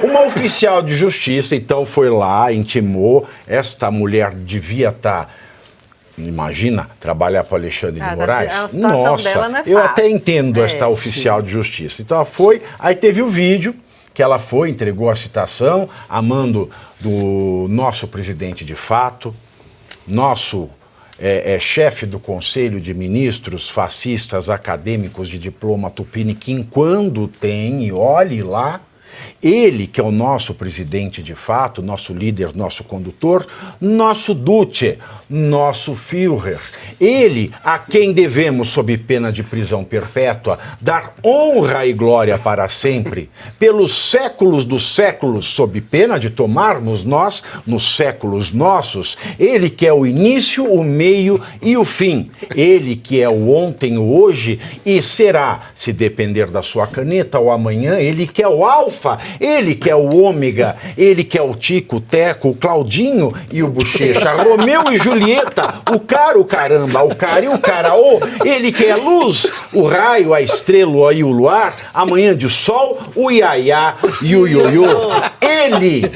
Uma oficial de justiça, então, foi lá, intimou, esta mulher devia estar... Imagina, trabalhar para Alexandre de Moraes? A situação dela não é fácil. Eu até entendo esta oficial de justiça. Então ela foi, aí teve o vídeo que ela foi, entregou a citação, a mando do nosso presidente de fato, nosso chefe do Conselho de Ministros, fascistas, acadêmicos de diploma tupiniquim, quando tem, e olhe lá, ele que é o nosso presidente de fato, nosso líder, nosso condutor, nosso Duce, nosso Führer, ele a quem devemos, sob pena de prisão perpétua, dar honra e glória para sempre, pelos séculos dos séculos, sob pena de tomarmos nós, nos séculos nossos, ele que é o início, o meio e o fim, ele que é o ontem, o hoje e será, se depender da sua caneta, o amanhã, ele que é o alfa, ele que é o ômega, ele que é o Tico, o Teco, o Claudinho e o Bochecha, Romeu e Julieta, o cara, o caramba, o cara e o caraô, ele que é a luz, o raio, a estrela e o luar, a manhã de sol, o iaiá e o ioiô, ele,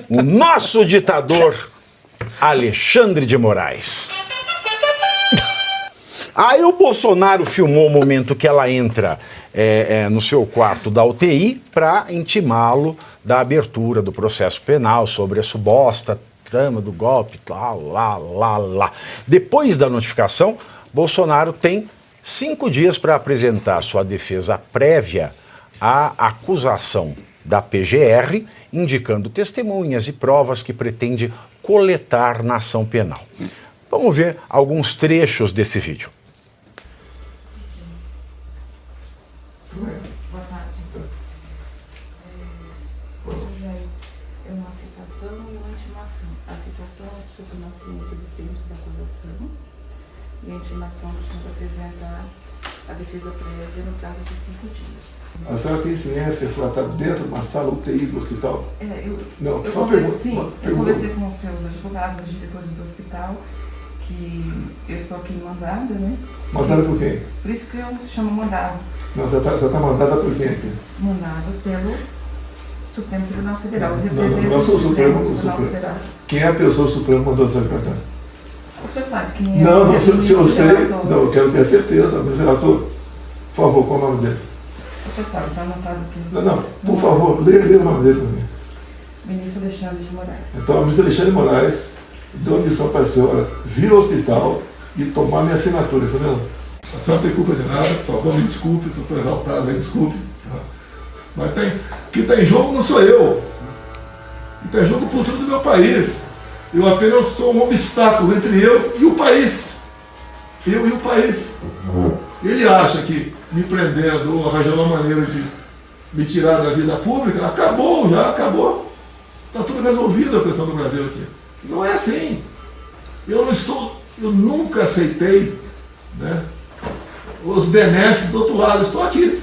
o nosso ditador, Alexandre de Moraes. Aí o Bolsonaro filmou o momento que ela entra no seu quarto da UTI para intimá-lo da abertura do processo penal sobre a suposta trama do golpe, lá. Depois da notificação, Bolsonaro tem 5 dias para apresentar sua defesa prévia à acusação da PGR, indicando testemunhas e provas que pretende coletar na ação penal. Vamos ver alguns trechos desse vídeo. Boa tarde. Hoje é uma citação e uma intimação. A citação é sobre uma ciência dos termos da acusação e a intimação costuma apresentar a defesa prévia no prazo de 5 dias. A senhora tem ciência que a senhora está dentro de uma sala UTI do hospital? Eu conversei com os seus advogados, os diretores do hospital, que eu estou aqui mandada, né? Mandada por quem? Por isso que eu chamo mandado. Não, você está mandada por quem aqui? Mandado pelo Supremo Tribunal Federal. Não sou o Supremo Federal. Quem é a pessoa Supremo que mandou a senhora cartar? O senhor sabe quem é? Não, se eu sei, não, eu quero ter certeza, mas relator, por favor, qual é o nome dele? O senhor sabe, está anotado aqui. Não, por favor, leia o nome dele para mim. Ministro Alexandre de Moraes. Então, o ministro Alexandre de Moraes deu uma missão para a senhora vir ao hospital e tomar minha assinatura, isso mesmo? A senhora não tem culpa de nada, por favor, me desculpe, se eu estou exaltado, me desculpe. Mas quem está em jogo não sou eu. Quem está em jogo é o futuro do meu país. Eu apenas sou um obstáculo entre eu e o país. Eu e o país. Ele acha que me prendendo ou arranjando uma maneira de me tirar da vida pública, acabou. Está tudo resolvido a questão do Brasil aqui. Não é assim. Eu nunca aceitei, né, os benesses do outro lado. Estou aqui.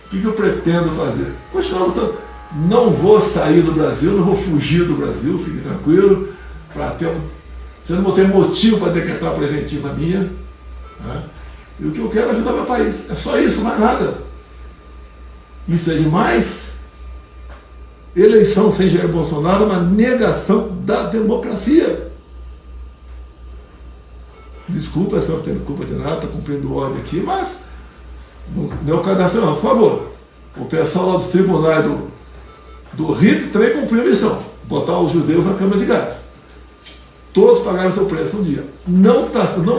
O que eu pretendo fazer? Continuar lutando. Não vou sair do Brasil, não vou fugir do Brasil, fique tranquilo. Você não vou ter motivo para decretar a preventiva minha. Né? E o que eu quero é ajudar meu país. É só isso, mais nada. Isso é demais. Eleição sem Jair Bolsonaro é uma negação da democracia. Desculpa, se eu não tenho culpa de nada, estou cumprindo ordem aqui, mas não é o cadastro não. Por favor, o pessoal lá dos tribunais do RIT também cumpriu a missão, botar os judeus na cama de gás. Todos pagaram seu preço um dia. Não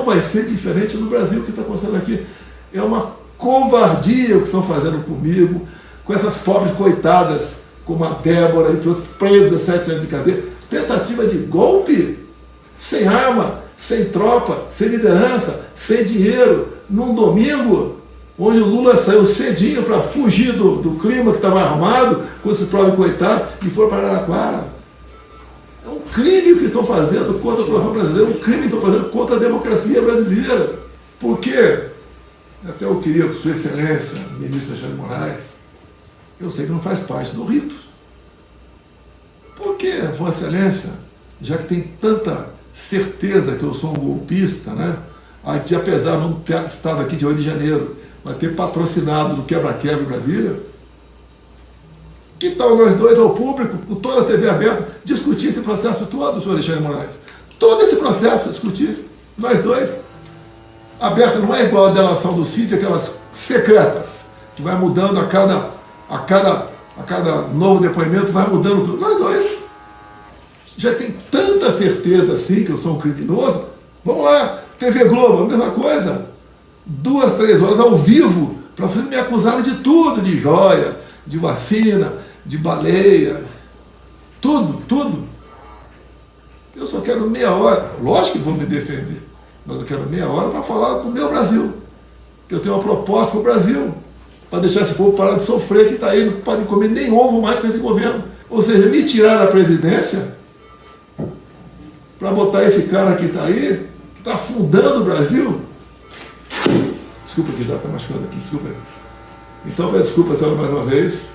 vai ser diferente no Brasil o que está acontecendo aqui. É uma covardia o que estão fazendo comigo, com essas pobres coitadas, como a Débora, entre outros, presos 17 anos de cadeia. Tentativa de golpe, sem arma, sem tropa, sem liderança, sem dinheiro, num domingo, onde o Lula saiu cedinho para fugir do clima que estava armado, com esse pobre coitado, e foi para Araraquara. É um crime que estão fazendo contra a população brasileira, um crime que estão fazendo contra a democracia brasileira. Por quê? Até eu queria que Sua Excelência, ministro Alexandre de Moraes, eu sei que não faz parte do rito. Por que, Vossa Excelência, já que tem tanta certeza que eu sou um golpista, né? Aqui, apesar de não ter estado aqui de 8 de janeiro, mas ter patrocinado do quebra-quebra em Brasília, Que tal nós dois ao público, com toda a TV aberta, discutir esse processo todo, senhor Alexandre de Moraes? Todo esse processo, discutir, nós dois, aberta, não é igual a delação do Cid, aquelas secretas, que vai mudando a cada novo depoimento, vai mudando tudo. Nós dois já tem tanta certeza assim que eu sou um criminoso. Vamos lá, TV Globo, a mesma coisa. 2, 3 horas ao vivo, para vocês me acusarem de tudo, de joia, de vacina, de baleia, tudo. Eu só quero meia hora, lógico que vou me defender, mas eu quero meia hora para falar do meu Brasil, que eu tenho uma proposta para o Brasil, para deixar esse povo parar de sofrer, que está aí, não podem comer nem ovo mais com esse governo. Ou seja, me tirar da presidência para botar esse cara que está aí, que está afundando o Brasil. Desculpa que está machucando aqui, desculpa aí. Então, peço desculpa, senhora, mais uma vez.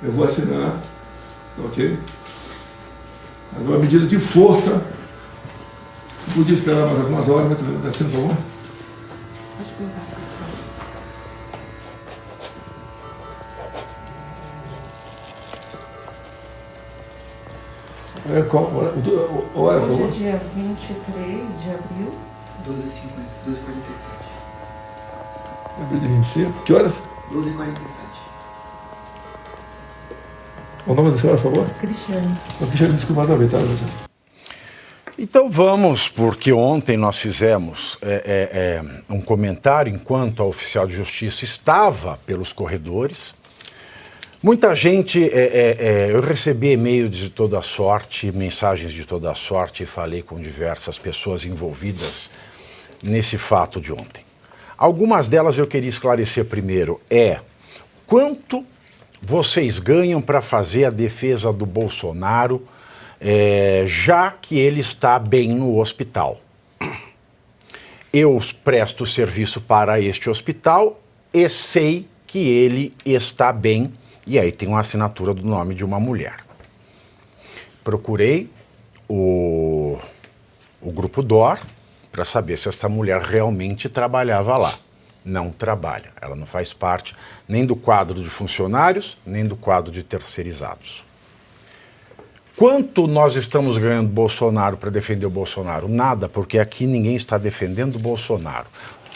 Eu vou assinar, ok? Mas uma medida de força. Não podia esperar mais algumas horas, mas assina, por favor. Pode pegar. Hora, por favor. Hoje é dia 23 de abril. 12h47. Abril de 25. Que horas? 12h47. O nome da senhora, por favor? Cristiane. Cristiane, desculpa mais uma vez, tá? Então vamos, porque ontem nós fizemos um comentário enquanto a oficial de justiça estava pelos corredores. Muita gente, eu recebi e-mails de toda sorte, mensagens de toda sorte, e falei com diversas pessoas envolvidas nesse fato de ontem. Algumas delas eu queria esclarecer primeiro. Quanto vocês ganham para fazer a defesa do Bolsonaro, já que ele está bem no hospital? Eu presto serviço para este hospital e sei que ele está bem, e aí tem uma assinatura do nome de uma mulher. Procurei o Grupo DOR para saber se esta mulher realmente trabalhava lá. Não trabalha, ela não faz parte nem do quadro de funcionários, nem do quadro de terceirizados. Quanto nós estamos ganhando Bolsonaro para defender o Bolsonaro? Nada, porque aqui ninguém está defendendo o Bolsonaro.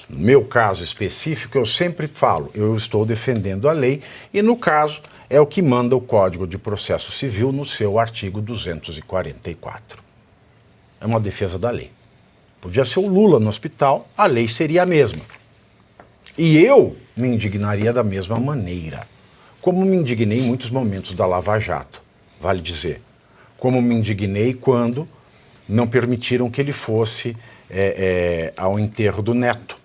No meu caso específico, eu sempre falo, eu estou defendendo a lei e, no caso, é o que manda o Código de Processo Civil no seu artigo 244. É uma defesa da lei. Podia ser o Lula no hospital, a lei seria a mesma. E eu me indignaria da mesma maneira, como me indignei em muitos momentos da Lava Jato, vale dizer. Como me indignei quando não permitiram que ele fosse ao enterro do neto.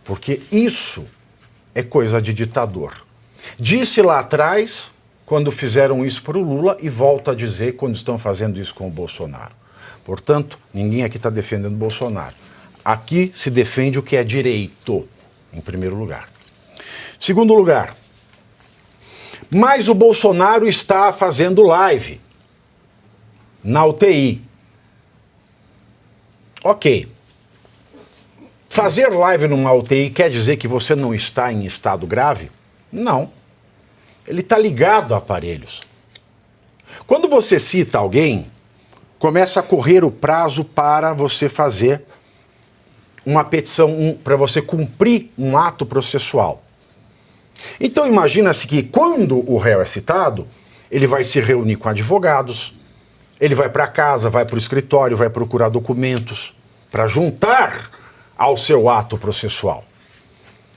Porque isso é coisa de ditador. Disse lá atrás, quando fizeram isso para o Lula, e volto a dizer quando estão fazendo isso com o Bolsonaro. Portanto, ninguém aqui está defendendo o Bolsonaro. Aqui se defende o que é direito, em primeiro lugar. Segundo lugar, mas o Bolsonaro está fazendo live na UTI. Ok. Fazer live numa UTI quer dizer que você não está em estado grave? Não. Ele está ligado a aparelhos. Quando você cita alguém, começa a correr o prazo para você fazer uma petição, para você cumprir um ato processual. Então imagina-se que quando o réu é citado, ele vai se reunir com advogados, ele vai para casa, vai para o escritório, vai procurar documentos para juntar ao seu ato processual.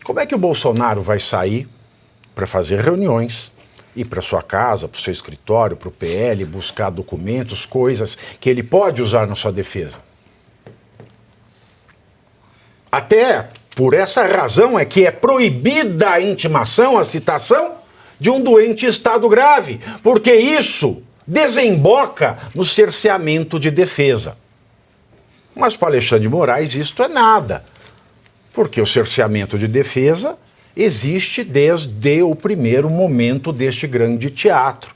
Como é que o Bolsonaro vai sair para fazer reuniões, ir para sua casa, para o seu escritório, para o PL, buscar documentos, coisas que ele pode usar na sua defesa? Até por essa razão é que é proibida a intimação, a citação de um doente em estado grave, porque isso desemboca no cerceamento de defesa. Mas para Alexandre de Moraes isto é nada, porque o cerceamento de defesa existe desde o primeiro momento deste grande teatro.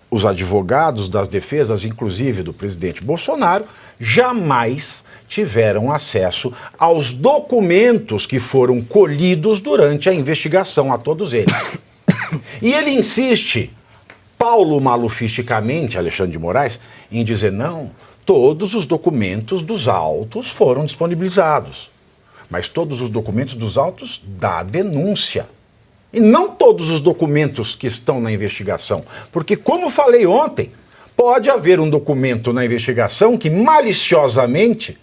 Os advogados das defesas, inclusive do presidente Bolsonaro, jamais tiveram acesso aos documentos que foram colhidos durante a investigação, a todos eles. E ele insiste, Paulo malufisticamente, Alexandre de Moraes, em dizer, não, todos os documentos dos autos foram disponibilizados. Mas todos os documentos dos autos da denúncia. E não todos os documentos que estão na investigação. Porque, como falei ontem, pode haver um documento na investigação que maliciosamente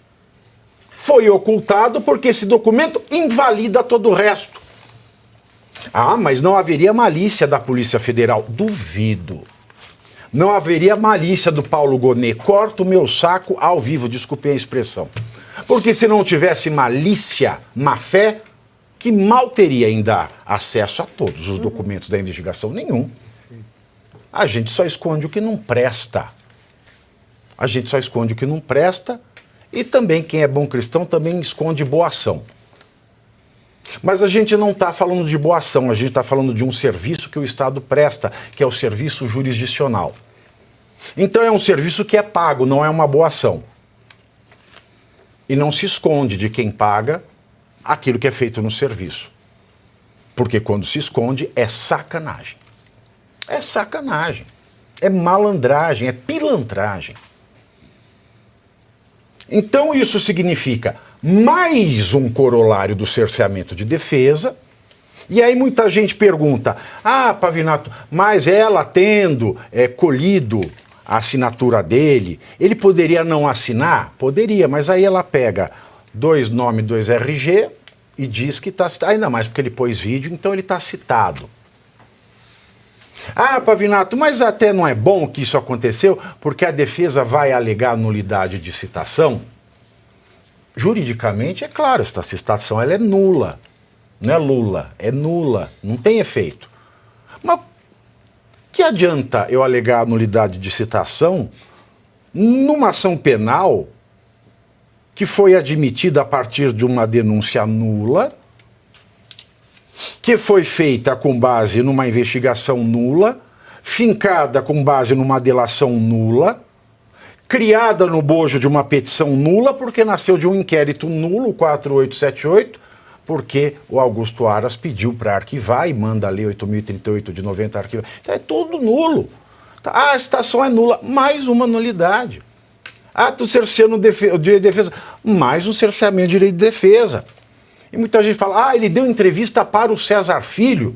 foi ocultado porque esse documento invalida todo o resto. Ah, mas não haveria malícia da Polícia Federal. Duvido. Não haveria malícia do Paulo Gonet. Corta o meu saco ao vivo, desculpem a expressão. Porque se não tivesse malícia, má-fé, que mal teria em dar acesso a todos os documentos da investigação? Nenhum. A gente só esconde o que não presta. A gente só esconde o que não presta e também quem é bom cristão também esconde boa ação. Mas a gente não está falando de boa ação, a gente está falando de um serviço que o Estado presta, que é o serviço jurisdicional. Então é um serviço que é pago, não é uma boa ação. E não se esconde de quem paga aquilo que é feito no serviço. Porque quando se esconde é sacanagem. É sacanagem. É malandragem, é pilantragem. Então isso significa mais um corolário do cerceamento de defesa. E aí muita gente pergunta, Pavinato, mas ela tendo colhido a assinatura dele, ele poderia não assinar? Poderia, mas aí ela pega 2 nomes, 2 RG e diz que está citado. Ainda mais porque ele pôs vídeo, então ele está citado. Pavinato, mas até não é bom que isso aconteceu, porque a defesa vai alegar nulidade de citação? Juridicamente, é claro, esta citação ela é nula. Não é Lula, é nula, não tem efeito. Mas que adianta eu alegar nulidade de citação numa ação penal que foi admitida a partir de uma denúncia nula, que foi feita com base numa investigação nula, fincada com base numa delação nula, criada no bojo de uma petição nula, porque nasceu de um inquérito nulo, 4878, porque o Augusto Aras pediu para arquivar e manda a Lei 8.038 de 90 arquivar. Então é tudo nulo. A citação é nula, mais uma nulidade. Tu cerceando o direito de defesa, mais um cerceamento de direito de defesa. E muita gente fala, ele deu entrevista para o César Filho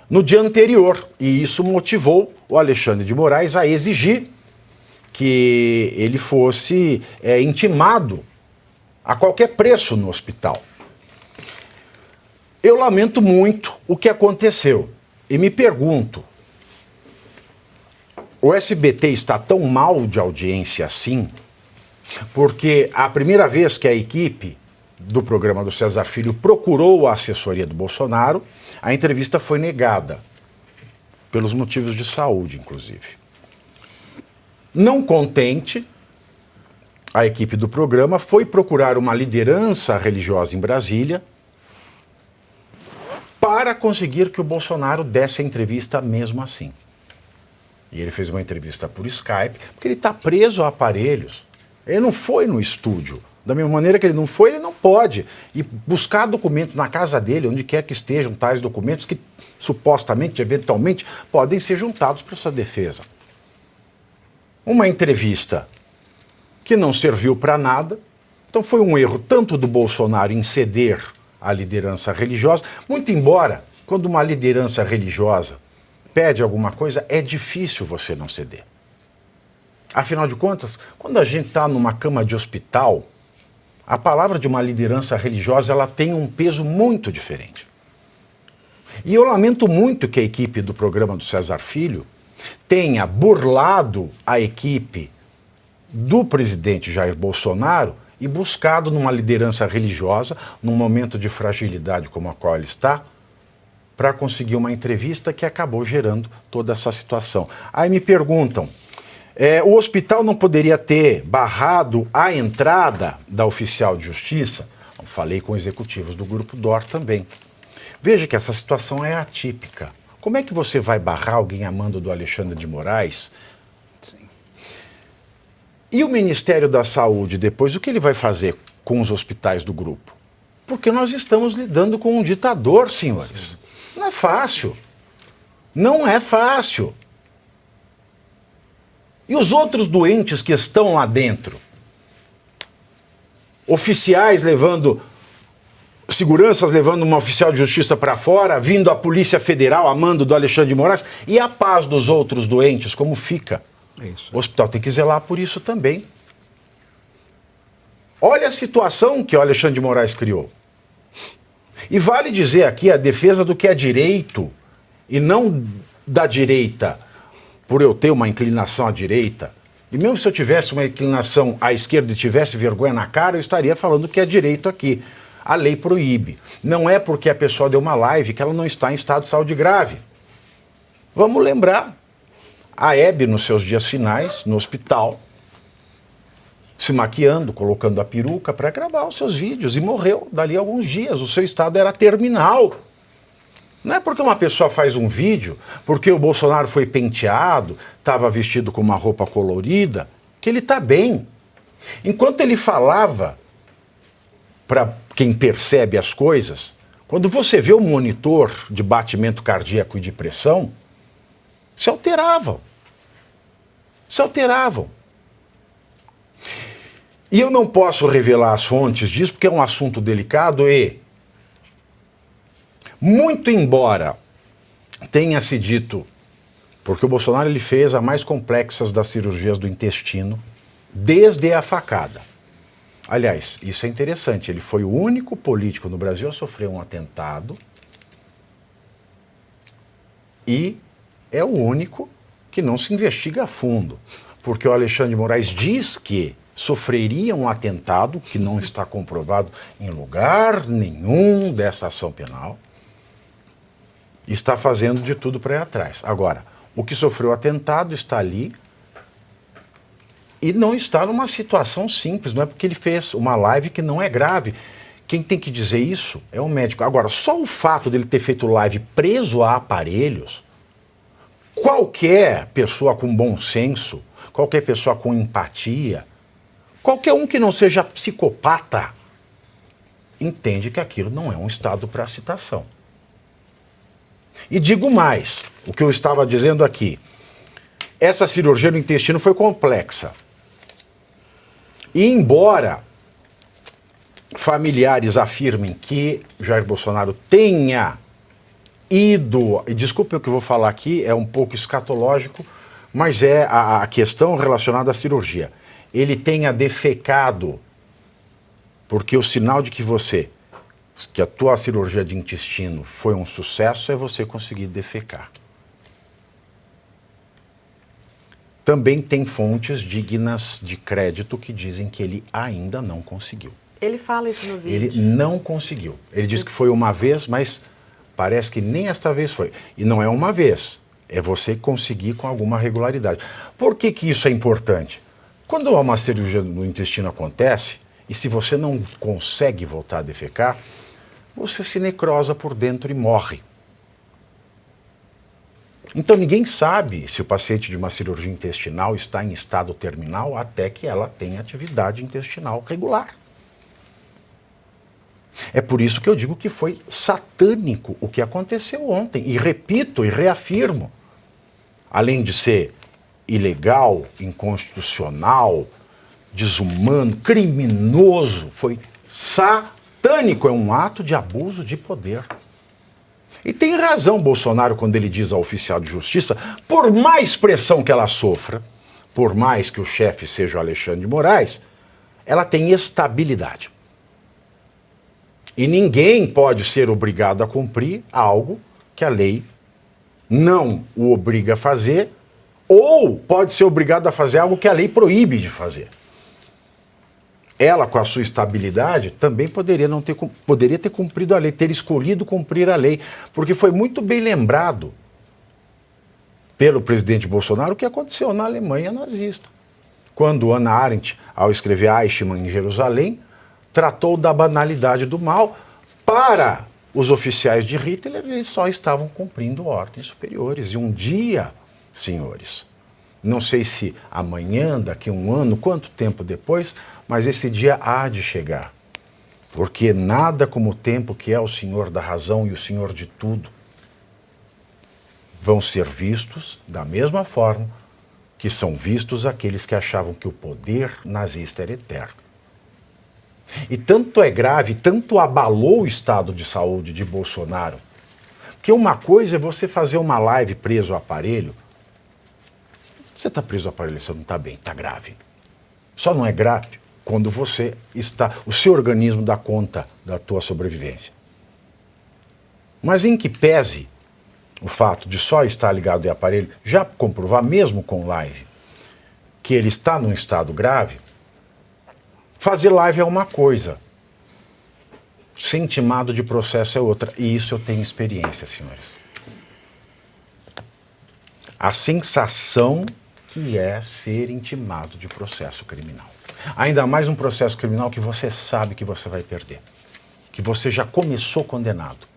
no dia anterior. E isso motivou o Alexandre de Moraes a exigir que ele fosse intimado a qualquer preço no hospital. Eu lamento muito o que aconteceu. E me pergunto, o SBT está tão mal de audiência assim, porque a primeira vez que a equipe do programa do César Filho procurou a assessoria do Bolsonaro, a entrevista foi negada, pelos motivos de saúde, inclusive. Não contente, a equipe do programa foi procurar uma liderança religiosa em Brasília para conseguir que o Bolsonaro desse a entrevista mesmo assim. E ele fez uma entrevista por Skype, porque ele está preso a aparelhos. Ele não foi no estúdio. Da mesma maneira que ele não foi, ele não pode ir buscar documento na casa dele, onde quer que estejam tais documentos que supostamente, eventualmente, podem ser juntados para sua defesa. Uma entrevista que não serviu para nada. Então foi um erro tanto do Bolsonaro em ceder à liderança religiosa, muito embora, quando uma liderança religiosa pede alguma coisa, é difícil você não ceder. Afinal de contas, quando a gente está numa cama de hospital, a palavra de uma liderança religiosa ela tem um peso muito diferente. E eu lamento muito que a equipe do programa do César Filho tenha burlado a equipe do presidente Jair Bolsonaro e buscado numa liderança religiosa, num momento de fragilidade como a qual ele está, para conseguir uma entrevista que acabou gerando toda essa situação. Aí me perguntam, o hospital não poderia ter barrado a entrada da oficial de justiça? Eu falei com executivos do Grupo DOR também. Veja que essa situação é atípica. Como é que você vai barrar alguém a mando do Alexandre de Moraes? Sim. E o Ministério da Saúde, depois, o que ele vai fazer com os hospitais do grupo? Porque nós estamos lidando com um ditador, senhores. Não é fácil. Não é fácil. E os outros doentes que estão lá dentro? Oficiais levando, seguranças levando uma oficial de justiça para fora, vindo a Polícia Federal a mando do Alexandre de Moraes. E a paz dos outros doentes, como fica? Isso. O hospital tem que zelar por isso também. Olha a situação que o Alexandre de Moraes criou. E vale dizer aqui a defesa do que é direito, e não da direita, por eu ter uma inclinação à direita. E mesmo se eu tivesse uma inclinação à esquerda e tivesse vergonha na cara, eu estaria falando que é direito aqui. A lei proíbe. Não é porque a pessoa deu uma live que ela não está em estado de saúde grave. Vamos lembrar. A Hebe, nos seus dias finais, no hospital, se maquiando, colocando a peruca para gravar os seus vídeos, e morreu dali a alguns dias. O seu estado era terminal. Não é porque uma pessoa faz um vídeo, porque o Bolsonaro foi penteado, estava vestido com uma roupa colorida, que ele está bem. Enquanto ele falava, para quem percebe as coisas, quando você vê o monitor de batimento cardíaco e de pressão, se alteravam. Se alteravam. E eu não posso revelar as fontes disso, porque é um assunto delicado e, muito embora tenha se dito, porque o Bolsonaro ele fez a mais complexas das cirurgias do intestino, desde a facada. Aliás, isso é interessante, ele foi o único político no Brasil a sofrer um atentado e é o único que não se investiga a fundo, porque o Alexandre de Moraes diz que sofreria um atentado, que não está comprovado em lugar nenhum dessa ação penal, e está fazendo de tudo para ir atrás. Agora, o que sofreu atentado está ali e não está numa situação simples, não é porque ele fez uma live que não é grave. Quem tem que dizer isso é o médico. Agora, só o fato dele ter feito live preso a aparelhos, qualquer pessoa com bom senso, qualquer pessoa com empatia, qualquer um que não seja psicopata, entende que aquilo não é um estado para citação. E digo mais, o que eu estava dizendo aqui, essa cirurgia no intestino foi complexa. E embora familiares afirmem que Jair Bolsonaro tenha ido, e desculpe o que eu vou falar aqui, é um pouco escatológico, mas é a questão relacionada à cirurgia. Ele tenha defecado, porque o sinal de que a tua cirurgia de intestino foi um sucesso é você conseguir defecar. Também tem fontes dignas de crédito que dizem que ele ainda não conseguiu. Ele fala isso no vídeo. Ele não conseguiu. Ele diz que foi uma vez, mas parece que nem esta vez foi. E não é uma vez, é você conseguir com alguma regularidade. Por que que isso é importante? Quando uma cirurgia no intestino acontece, e se você não consegue voltar a defecar, você se necrosa por dentro e morre. Então ninguém sabe se o paciente de uma cirurgia intestinal está em estado terminal até que ela tenha atividade intestinal regular. É por isso que eu digo que foi satânico o que aconteceu ontem. E repito e reafirmo, além de ser ilegal, inconstitucional, desumano, criminoso, foi satânico, é um ato de abuso de poder. E tem razão Bolsonaro quando ele diz ao oficial de justiça, por mais pressão que ela sofra, por mais que o chefe seja o Alexandre de Moraes, ela tem estabilidade. E ninguém pode ser obrigado a cumprir algo que a lei não o obriga a fazer, ou pode ser obrigado a fazer algo que a lei proíbe de fazer. Ela, com a sua estabilidade, também poderia ter cumprido a lei, ter escolhido cumprir a lei, porque foi muito bem lembrado pelo presidente Bolsonaro o que aconteceu na Alemanha nazista. Quando Hannah Arendt, ao escrever Eichmann em Jerusalém, tratou da banalidade do mal. Para os oficiais de Hitler, eles só estavam cumprindo ordens superiores. E um dia, senhores, não sei se amanhã, daqui a um ano, quanto tempo depois, mas esse dia há de chegar. Porque nada como o tempo que é o Senhor da razão e o Senhor de tudo. vão ser vistos da mesma forma que são vistos aqueles que achavam que o poder nazista era eterno. E tanto é grave, tanto abalou o estado de saúde de Bolsonaro, que uma coisa é você fazer uma live preso ao aparelho. Você está preso ao aparelho, você não está bem, está grave. Só não é grave quando você está, o seu organismo dá conta da tua sobrevivência. Mas em que pese o fato de só estar ligado ao aparelho, já comprovar, mesmo com live, que ele está num estado grave, fazer live é uma coisa, ser intimado de processo é outra. E isso eu tenho experiência, senhores. A sensação que é ser intimado de processo criminal. Ainda mais um processo criminal que você sabe que você vai perder. Que você já começou condenado.